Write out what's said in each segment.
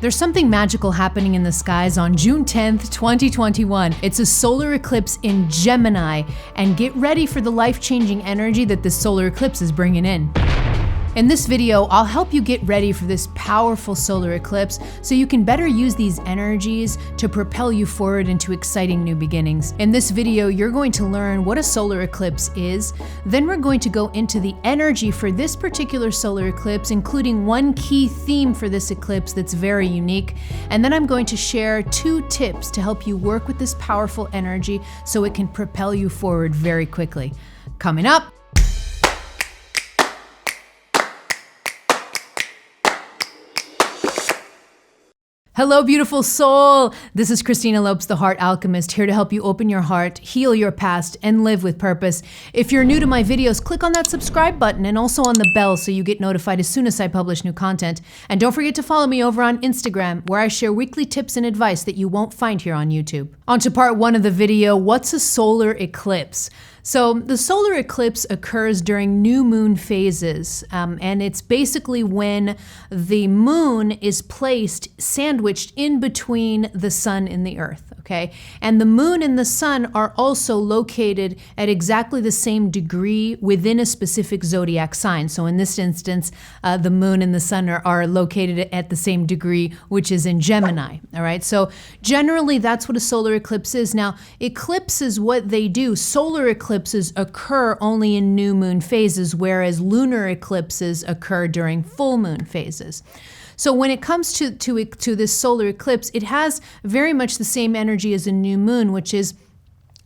There's something magical happening in the skies on June 10th, 2021. It's a solar eclipse in Gemini, and get ready for the life-changing energy that this solar eclipse is bringing in. In this video, I'll help you get ready for this powerful solar eclipse so you can better use these energies to propel you forward into exciting new beginnings. In this video, you're going to learn what a solar eclipse is, then we're going to go into the energy for this particular solar eclipse, including one key theme for this eclipse that's very unique, and then I'm going to share 2 tips to help you work with this powerful energy so it can propel you forward very quickly. Coming up. Hello, beautiful soul. This is Christina Lopes, the Heart Alchemist, here to help you open your heart, heal your past, and live with purpose. If you're new to my videos, click on that subscribe button and also on the bell so you get notified as soon as I publish new content. And don't forget to follow me over on Instagram, where I share weekly tips and advice that you won't find here on YouTube. On to part 1 of the video, what's a solar eclipse? So the solar eclipse occurs during new moon phases, and it's basically when the moon is placed sandwiched in between the sun and the earth, okay? And the moon and the sun are also located at exactly the same degree within a specific zodiac sign. So in this instance, the moon and the sun are located at the same degree, which is in Gemini, all right? So generally, that's what a solar eclipse is. Now, eclipses, what they do, solar eclipses occur only in new moon phases, whereas lunar eclipses occur during full moon phases. So when it comes to this solar eclipse, it has very much the same energy as a new moon, which is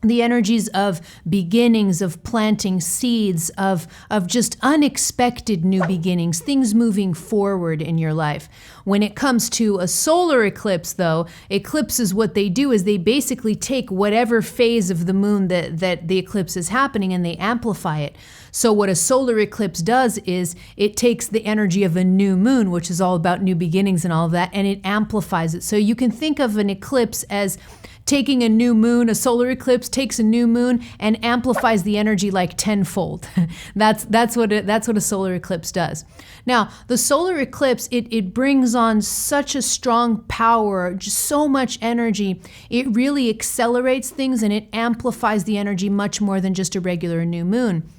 the energies of beginnings, of planting seeds, of just unexpected new beginnings, things moving forward in your life. When it comes to a solar eclipse, though, eclipses, what they do is they basically take whatever phase of the moon that the eclipse is happening and they amplify it. So what a solar eclipse does is it takes the energy of a new moon, which is all about new beginnings and all of that, and it amplifies it. So you can think of an eclipse as taking a new moon. A solar eclipse takes a new moon and amplifies the energy like tenfold. That's what a solar eclipse does. Now, the solar eclipse, it brings on such a strong power, just so much energy. It really accelerates things and it amplifies the energy much more than just a regular new moon.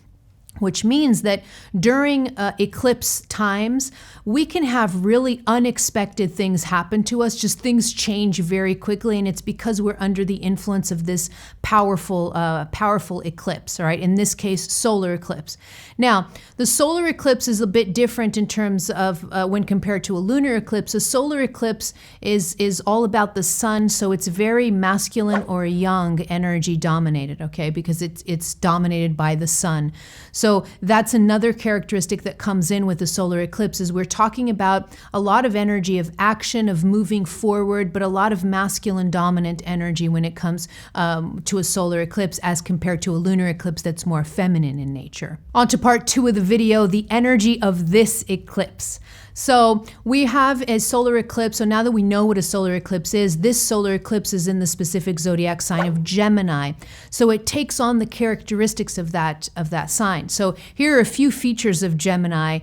Which means that during eclipse times, we can have really unexpected things happen to us, just things change very quickly, and it's because we're under the influence of this powerful eclipse, all right? In this case, solar eclipse. Now, the solar eclipse is a bit different in terms of when compared to a lunar eclipse. A solar eclipse is all about the sun, so it's very masculine or yang energy dominated, okay? Because it's dominated by the sun. So that's another characteristic that comes in with the solar eclipse is we're talking about a lot of energy of action, of moving forward, but a lot of masculine dominant energy when it comes to a solar eclipse as compared to a lunar eclipse that's more feminine in nature. On to part 2 of the video, the energy of this eclipse. So we have a solar eclipse. So now that we know what a solar eclipse is, this solar eclipse is in the specific zodiac sign of Gemini. So it takes on the characteristics of that sign. So here are a few features of Gemini,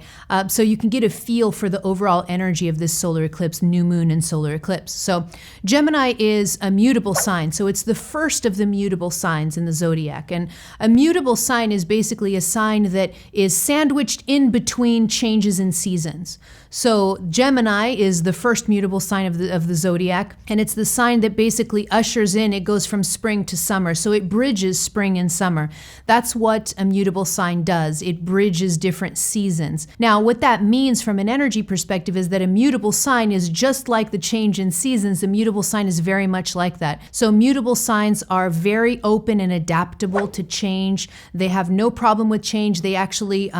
so you can get a feel for the overall energy of this solar eclipse, new moon and solar eclipse. So Gemini is a mutable sign. So it's the first of the mutable signs in the zodiac. And a mutable sign is basically a sign that is sandwiched in between changes in seasons. So Gemini is the first mutable sign of the zodiac, and it's the sign that basically ushers in, it goes from spring to summer. So it bridges spring and summer. That's what a mutable sign does. It bridges different seasons. Now, what that means from an energy perspective is that a mutable sign is just like the change in seasons. A mutable sign is very much like that. So mutable signs are very open and adaptable to change. They have no problem with change. They actually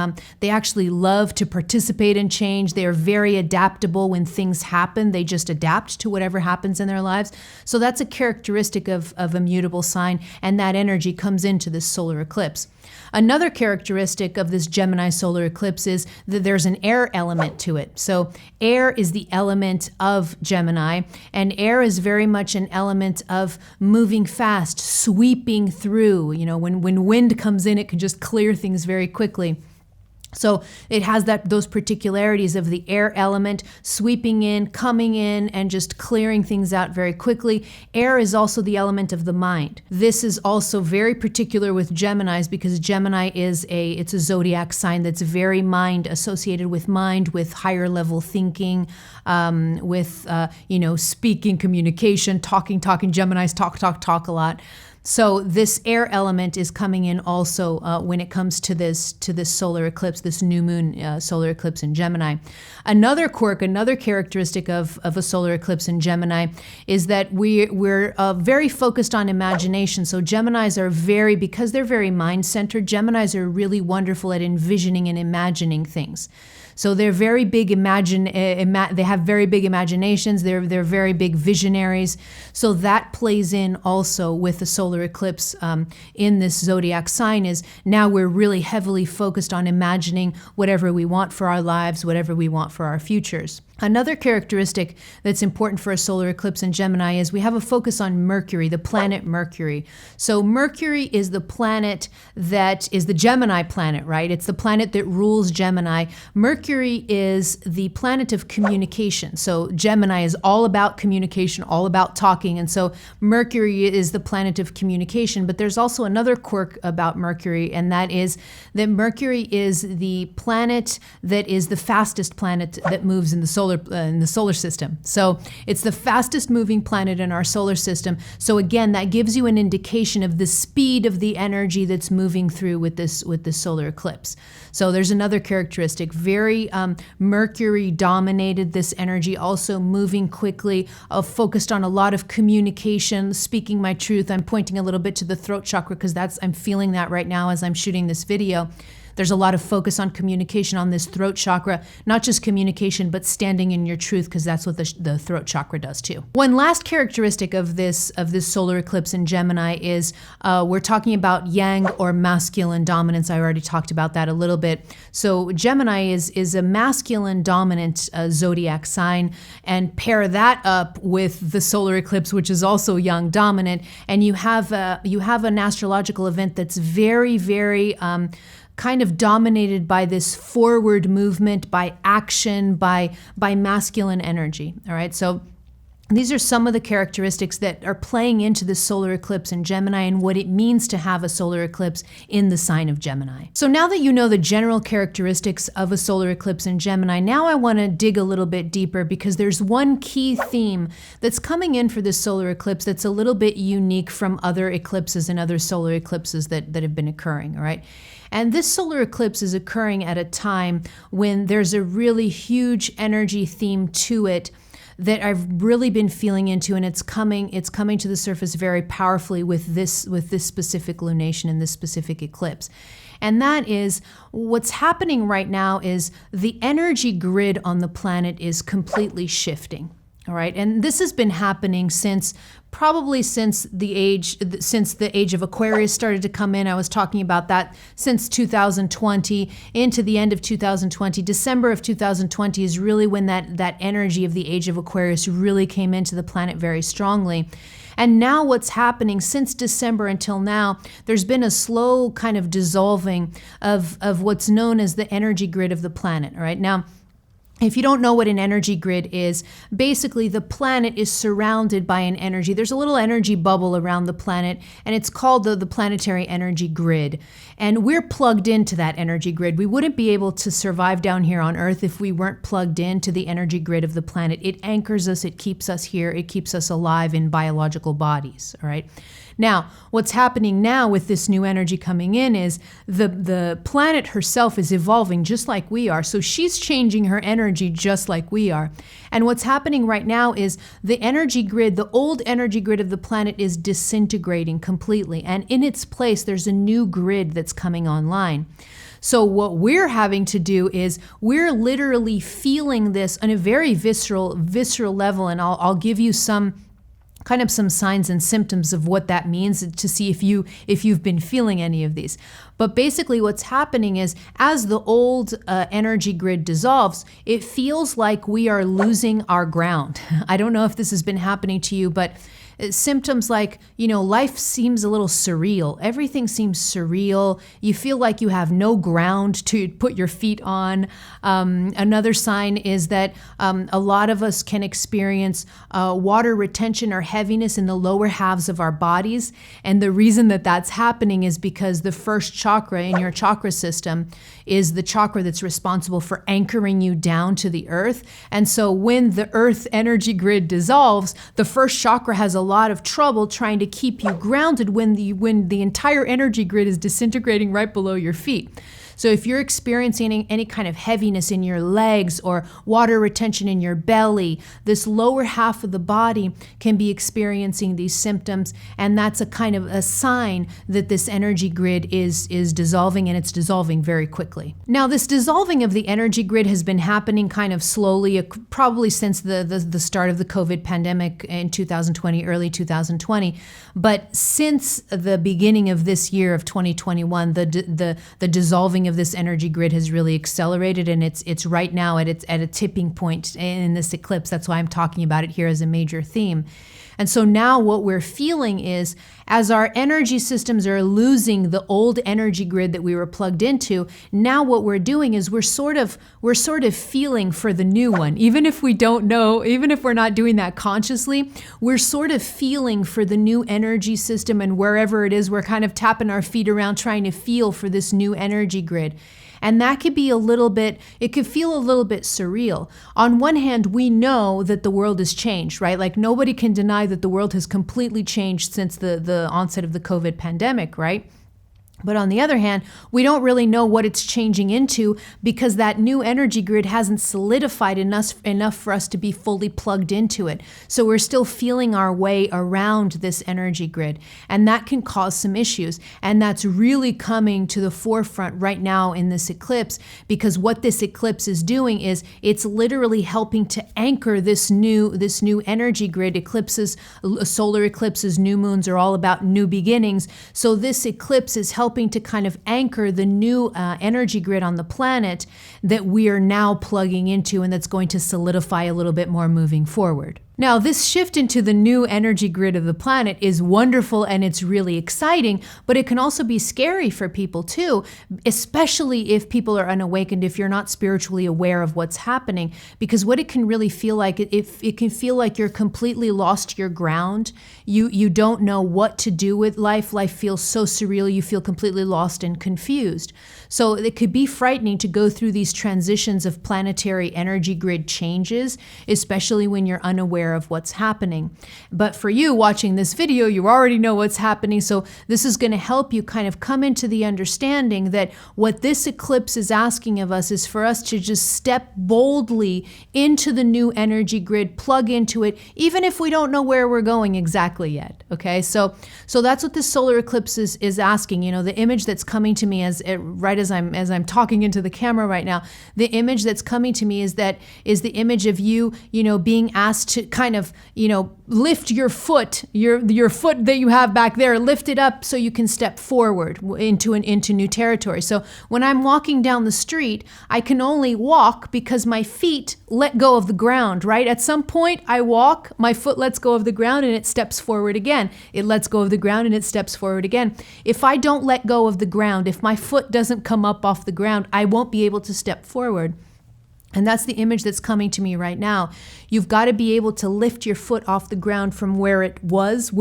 love to participate in change. They are very adaptable when things happen. They just adapt to whatever happens in their lives. So that's a characteristic of a mutable sign, and that energy comes into this solar eclipse. Another characteristic of this Gemini solar eclipse is that there's an air element to it. So air is the element of Gemini, and air is very much an element of moving fast, sweeping through. You know, when wind comes in, it can just clear things very quickly. So it has those particularities of the air element sweeping in, coming in, and just clearing things out very quickly. Air is also the element of the mind. This is also very particular with Geminis because Gemini it's a zodiac sign that's very mind associated with mind, with higher level thinking, with speaking, communication, talking. Geminis talk a lot. So this air element is coming in also when it comes to this solar eclipse, this new moon solar eclipse in Gemini. Another quirk, another characteristic of a solar eclipse in Gemini is that we're very focused on imagination. So Geminis are because they're very mind-centered, Geminis are really wonderful at envisioning and imagining things. So they're very big they have very big imaginations, they're very big visionaries. So that plays in also with the solar eclipse in this zodiac sign is now we're really heavily focused on imagining whatever we want for our lives, whatever we want for our futures. Another characteristic that's important for a solar eclipse in Gemini is we have a focus on Mercury, the planet Mercury. So Mercury is the planet that is the Gemini planet, right? It's the planet that rules Gemini. Mercury is the planet of communication. So Gemini is all about communication, all about talking. And so Mercury is the planet of communication. But there's also another quirk about Mercury, and that is that Mercury is the planet that is the fastest planet that moves in the solar system. So it's the fastest moving planet in our solar system. So again, that gives you an indication of the speed of the energy that's moving through with this solar eclipse. So there's another characteristic, very Mercury dominated this energy, also moving quickly, focused on a lot of communication, speaking my truth. I'm pointing a little bit to the throat chakra because I'm feeling that right now as I'm shooting this video. There's a lot of focus on communication on this throat chakra, not just communication, but standing in your truth, because that's what the throat chakra does too. One last characteristic of this solar eclipse in Gemini is we're talking about yang or masculine dominance. I already talked about that a little bit. So Gemini is a masculine dominant zodiac sign, and pair that up with the solar eclipse, which is also yang dominant, and you have an astrological event that's very, very kind of dominated by this forward movement, by action, by masculine energy. All right, so these are some of the characteristics that are playing into the solar eclipse in Gemini and what it means to have a solar eclipse in the sign of Gemini. So now that you know the general characteristics of a solar eclipse in Gemini, now I want to dig a little bit deeper because there's one key theme that's coming in for this solar eclipse that's a little bit unique from other eclipses and other solar eclipses that have been occurring, all right? And this solar eclipse is occurring at a time when there's a really huge energy theme to it that I've really been feeling into, and it's coming to the surface very powerfully with this specific lunation and this specific eclipse. And that is what's happening right now is the energy grid on the planet is completely shifting. All right, and this has been happening since the age of Aquarius started to come in. I was talking about that since 2020 into the end of 2020. December of 2020 is really when that energy of the age of Aquarius really came into the planet very strongly. And now what's happening since December until now, there's been a slow kind of dissolving of what's known as the energy grid of the planet. All right, now, if you don't know what an energy grid is, basically the planet is surrounded by an energy. There's a little energy bubble around the planet, and it's called the planetary energy grid. And we're plugged into that energy grid. We wouldn't be able to survive down here on Earth if we weren't plugged into the energy grid of the planet. It anchors us, it keeps us here, it keeps us alive in biological bodies, all right? Now, what's happening now with this new energy coming in is the planet herself is evolving just like we are. So she's changing her energy just like we are. And what's happening right now is the energy grid, the old energy grid of the planet is disintegrating completely. And in its place, there's a new grid that's coming online. So what we're having to do is we're literally feeling this on a very visceral level. And I'll give you some signs and symptoms of what that means to see if you've been feeling any of these. But basically what's happening is as the old energy grid dissolves, it feels like we are losing our ground. I don't know if this has been happening to you, but symptoms like, life seems a little surreal. Everything seems surreal. You feel like you have no ground to put your feet on. Another sign is that a lot of us can experience water retention or heaviness in the lower halves of our bodies. And the reason that that's happening is because the first chakra in your chakra system is the chakra that's responsible for anchoring you down to the earth. And so when the earth energy grid dissolves, the first chakra has a lot of trouble trying to keep you grounded when the entire energy grid is disintegrating right below your feet. So if you're experiencing any kind of heaviness in your legs or water retention in your belly, this lower half of the body can be experiencing these symptoms, and that's a kind of a sign that this energy grid is dissolving, and it's dissolving very quickly. Now, this dissolving of the energy grid has been happening kind of slowly, probably since the start of the COVID pandemic in 2020, early 2020. But since the beginning of this year of 2021, the dissolving of this energy grid has really accelerated, and it's right now at a tipping point in this eclipse. That's why I'm talking about it here as a major theme. And so now what we're feeling is, as our energy systems are losing the old energy grid that we were plugged into, now what we're doing is we're sort of feeling for the new one. Even if we don't know, even if we're not doing that consciously, we're sort of feeling for the new energy system, and wherever it is, we're kind of tapping our feet around trying to feel for this new energy grid. And that could be it could feel a little bit surreal. On one hand, we know that the world has changed, right? Like, nobody can deny that the world has completely changed since the onset of the COVID pandemic, right? But on the other hand, we don't really know what it's changing into, because that new energy grid hasn't solidified enough for us to be fully plugged into it. So we're still feeling our way around this energy grid, and that can cause some issues. And that's really coming to the forefront right now in this eclipse, because what this eclipse is doing is it's literally helping to anchor this new energy grid. Eclipses, solar eclipses, new moons are all about new beginnings. So this eclipse is helping to kind of anchor the new energy grid on the planet that we are now plugging into, and that's going to solidify a little bit more moving forward. Now, this shift into the new energy grid of the planet is wonderful, and it's really exciting, but it can also be scary for people too, especially if people are unawakened, if you're not spiritually aware of what's happening, because what it can really feel like, it can feel like you're completely lost your ground. You don't know what to do with life. Life feels so surreal. You feel completely lost and confused. So it could be frightening to go through these transitions of planetary energy grid changes, especially when you're unaware of what's happening. But for you watching this video, you already know what's happening. So this is going to help you kind of come into the understanding that what this eclipse is asking of us is for us to just step boldly into the new energy grid, plug into it, even if we don't know where we're going exactly yet. Okay, so that's what this solar eclipse is asking. The image that's coming to me as I'm talking into the camera right now, the image that's coming to me is the image of you, being asked to kind of, lift your foot, your foot that you have back there, lift it up so you can step forward into new territory. So when I'm walking down the street, I can only walk because my feet let go of the ground, right? At some point I walk, my foot lets go of the ground and it steps forward again. It lets go of the ground and it steps forward again. If I don't let go of the ground, if my foot doesn't come up off the ground, I won't be able to step forward. And that's the image that's coming to me right now. You've got to be able to lift your foot off the ground from where it was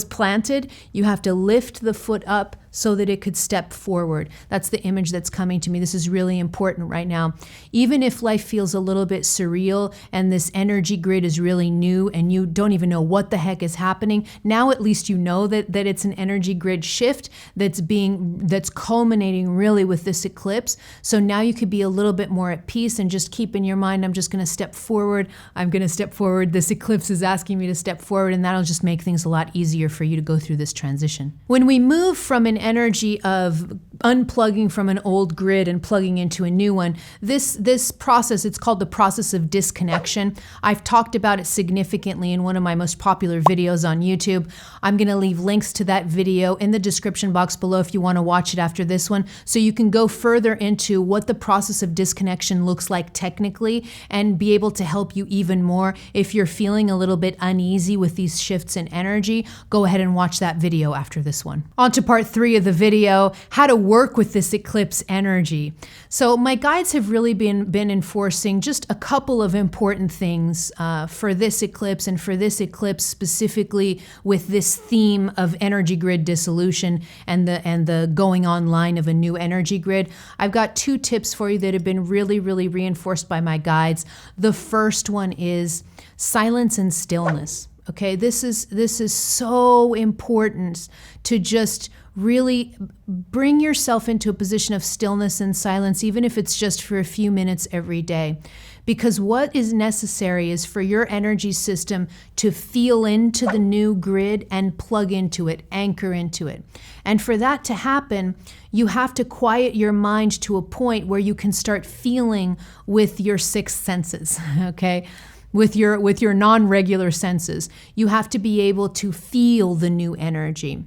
planted. You have to lift the foot up so that it could step forward. That's the image that's coming to me. This is really important right now. Even if life feels a little bit surreal and this energy grid is really new and you don't even know what the heck is happening, now at least you know that it's an energy grid shift that's culminating really with this eclipse. So now you could be a little bit more at peace and just keep in your mind, I'm just going to step forward. I'm going to step forward. This eclipse is asking me to step forward, and that'll just make things a lot easier for you to go through this transition. When we move from an energy of unplugging from an old grid and plugging into a new one. This process, it's called the process of disconnection. I've talked about it significantly in one of my most popular videos on YouTube. I'm going to leave links to that video in the description box below if you want to watch it after this one, so you can go further into what the process of disconnection looks like technically and be able to help you even more. If you're feeling a little bit uneasy with these shifts in energy, go ahead and watch that video after this one. On to part 3 of the video, how to work with this eclipse energy. So my guides have really been enforcing just a couple of important things for this eclipse, and for this eclipse specifically with this theme of energy grid dissolution and the going online of a new energy grid. I've got 2 tips for you that have been really reinforced by my guides. The first one is silence and stillness. Okay, this is so important to just really bring yourself into a position of stillness and silence, even if it's just for a few minutes every day. Because what is necessary is for your energy system to feel into the new grid and plug into it, anchor into it. And for that to happen, you have to quiet your mind to a point where you can start feeling with your 6 senses, okay? With your non-regular senses. You have to be able to feel the new energy.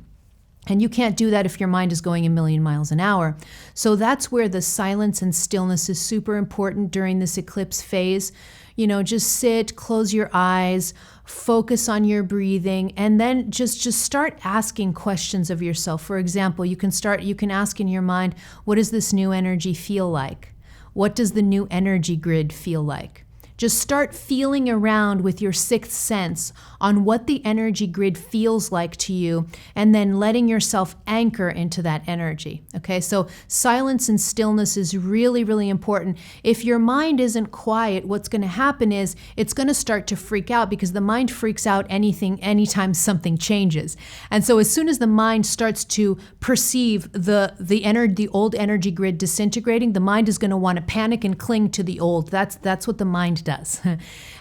And you can't do that if your mind is going a million miles an hour. So that's where the silence and stillness is super important during this eclipse phase. You know, just sit, close your eyes, focus on your breathing, and then just start asking questions of yourself. For example, you can ask in your mind, what does this new energy feel like? What does the new energy grid feel like? Just start feeling around with your 6th sense on what the energy grid feels like to you, and then letting yourself anchor into that energy. Okay, so silence and stillness is really important. If your mind isn't quiet, what's going to happen is it's going to start to freak out, because the mind freaks out anytime something changes. And so as soon as the mind starts to perceive the old energy grid disintegrating, the mind is going to want to panic and cling to the old. That's what the mind does.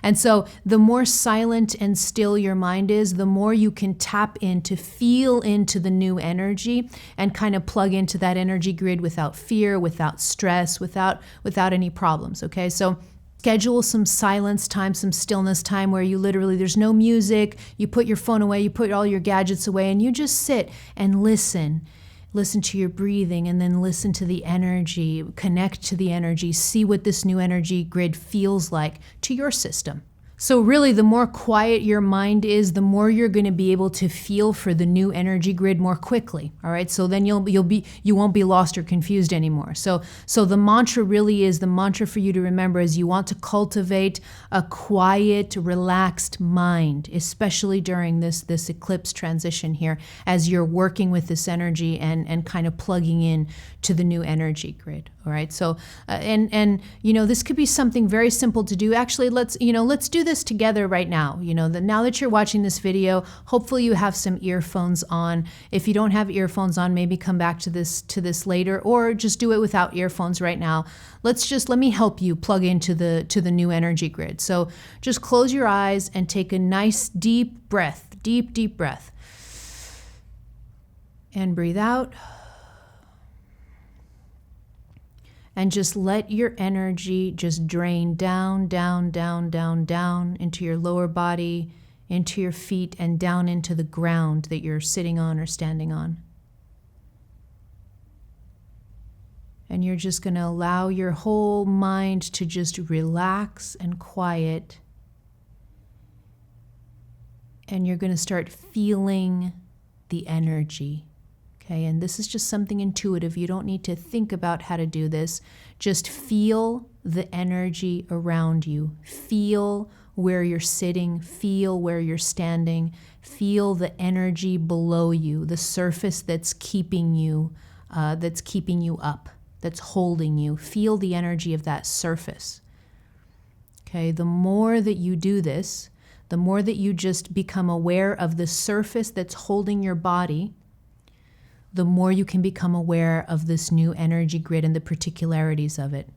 And so the more silent and still your mind is, the more you can tap in to feel into the new energy and kind of plug into that energy grid without fear, without stress, without any problems. Okay, so schedule some silence time, some stillness time where you literally, there's no music, you put your phone away, you put all your gadgets away, and you just sit and listen. Listen to your breathing, and then listen to the energy, connect to the energy, see what this new energy grid feels like to your system. So really, the more quiet your mind is, the more you're going to be able to feel for the new energy grid more quickly. All right. So then you won't be lost or confused anymore. So the mantra really is, the mantra for you to remember is, you want to cultivate a quiet, relaxed mind, especially during this eclipse transition here, as you're working with this energy and kind of plugging in to the new energy grid. All right. So and you know, this could be something very simple to do. Actually, let's do this together right now. You know, now that you're watching this video, hopefully you have some earphones on. If you don't have earphones on, maybe come back to this later, or just do it without earphones right now. Let me help you plug into the new energy grid. So just close your eyes and take a nice deep breath, deep breath. And breathe out. And just let your energy just drain down into your lower body, into your feet, and down into the ground that you're sitting on or standing on. And you're just going to allow your whole mind to just relax and quiet. And you're going to start feeling the energy. Okay, and this is just something intuitive. You don't need to think about how to do this. Just feel the energy around you. Feel where you're sitting. Feel where you're standing. Feel the energy below you, the surface that's keeping you up, that's holding you. Feel the energy of that surface. Okay, the more that you do this, the more that you just become aware of the surface that's holding your body, the more you can become aware of this new energy grid and the particularities of it.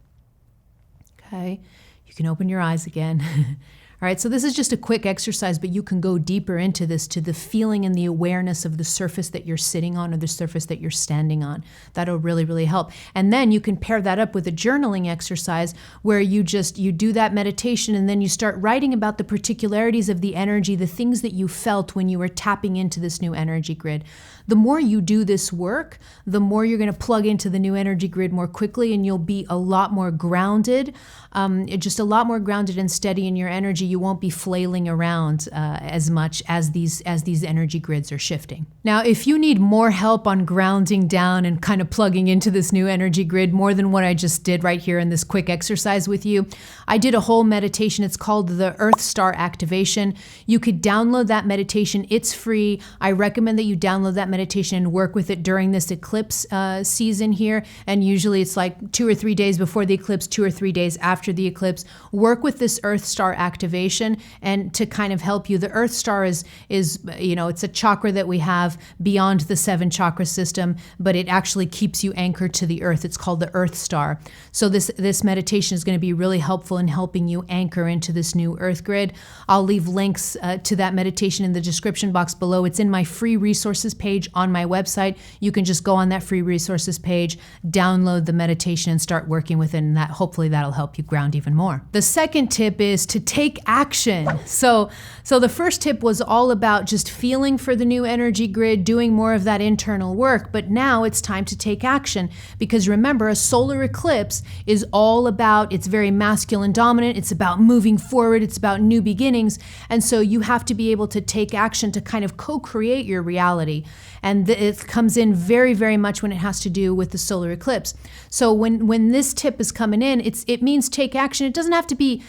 Okay, you can open your eyes again. All right, so this is just a quick exercise, but you can go deeper into this, to the feeling and the awareness of the surface that you're sitting on or the surface that you're standing on. That'll really, really help. And then you can pair that up with a journaling exercise where you do that meditation and then you start writing about the particularities of the energy, the things that you felt when you were tapping into this new energy grid. The more you do this work, the more you're going to plug into the new energy grid more quickly, and you'll be a lot more grounded, just a lot more grounded and steady in your energy. You won't be flailing around as much as these energy grids are shifting. Now, if you need more help on grounding down and kind of plugging into this new energy grid, more than what I just did right here in this quick exercise with you, I did a whole meditation. It's called the Earth Star Activation. You could download that meditation. It's free. I recommend that you download that meditation and work with it during this eclipse season here. And usually it's like 2 or 3 days before the eclipse, 2 or 3 days after the eclipse. Work with this Earth Star activation and to kind of help you. The Earth Star is it's a chakra that we have beyond the 7 chakra system, but it actually keeps you anchored to the earth. It's called the Earth Star. So this meditation is going to be really helpful in helping you anchor into this new earth grid. I'll leave links to that meditation in the description box below. It's in my free resources page on my website. You can just go on that free resources page, download the meditation and start working with it, and hopefully that'll help you ground even more. The second tip is to take action. So the first tip was all about just feeling for the new energy grid, doing more of that internal work, but now it's time to take action, because remember, a solar eclipse is all about, it's very masculine dominant, it's about moving forward, it's about new beginnings, and so you have to be able to take action to kind of co-create your reality. And it comes in very, very much when it has to do with the solar eclipse. So when this tip is coming in, it means take action. It doesn't have to be,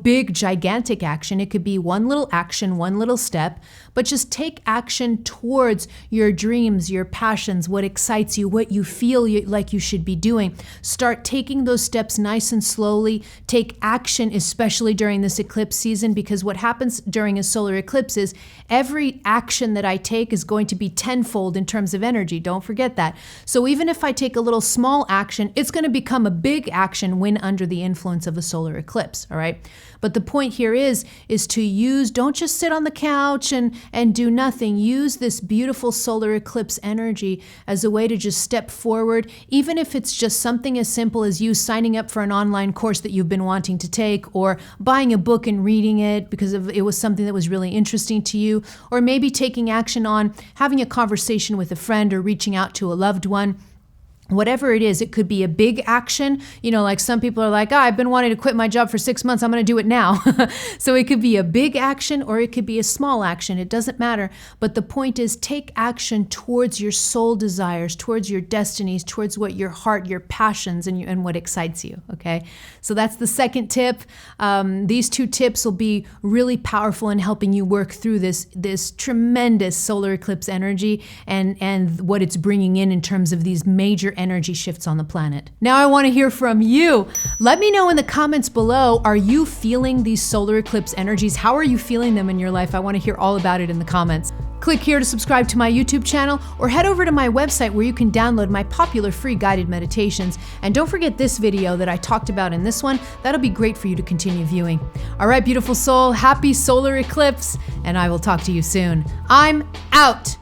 big, gigantic action. It could be one little action, one little step, but just take action towards your dreams, your passions, what excites you, what you feel like you should be doing. Start taking those steps nice and slowly. Take action, especially during this eclipse season, because what happens during a solar eclipse is every action that I take is going to be tenfold in terms of energy. Don't forget that. So even if I take a little small action, it's going to become a big action when under the influence of the solar eclipse, all right? But the point here is to don't just sit on the couch and do nothing. Use this beautiful solar eclipse energy as a way to just step forward, even if it's just something as simple as you signing up for an online course that you've been wanting to take, or buying a book and reading it because it was something that was really interesting to you, or maybe taking action on having a conversation with a friend or reaching out to a loved one. Whatever it is, it could be a big action. Like some people are like, I've been wanting to quit my job for 6 months. I'm going to do it now. So it could be a big action or it could be a small action. It doesn't matter. But the point is, take action towards your soul desires, towards your destinies, towards what your heart, your passions, and what excites you. Okay. So that's the second tip. These 2 tips will be really powerful in helping you work through this tremendous solar eclipse energy and what it's bringing in terms of these major energy shifts on the planet. Now I want to hear from you. Let me know in the comments below, are you feeling these solar eclipse energies? How are you feeling them in your life? I want to hear all about it in the comments. Click here to subscribe to my YouTube channel, or head over to my website where you can download my popular free guided meditations. And don't forget this video that I talked about in this one. That'll be great for you to continue viewing. All right, beautiful soul, happy solar eclipse, and I will talk to you soon. I'm out.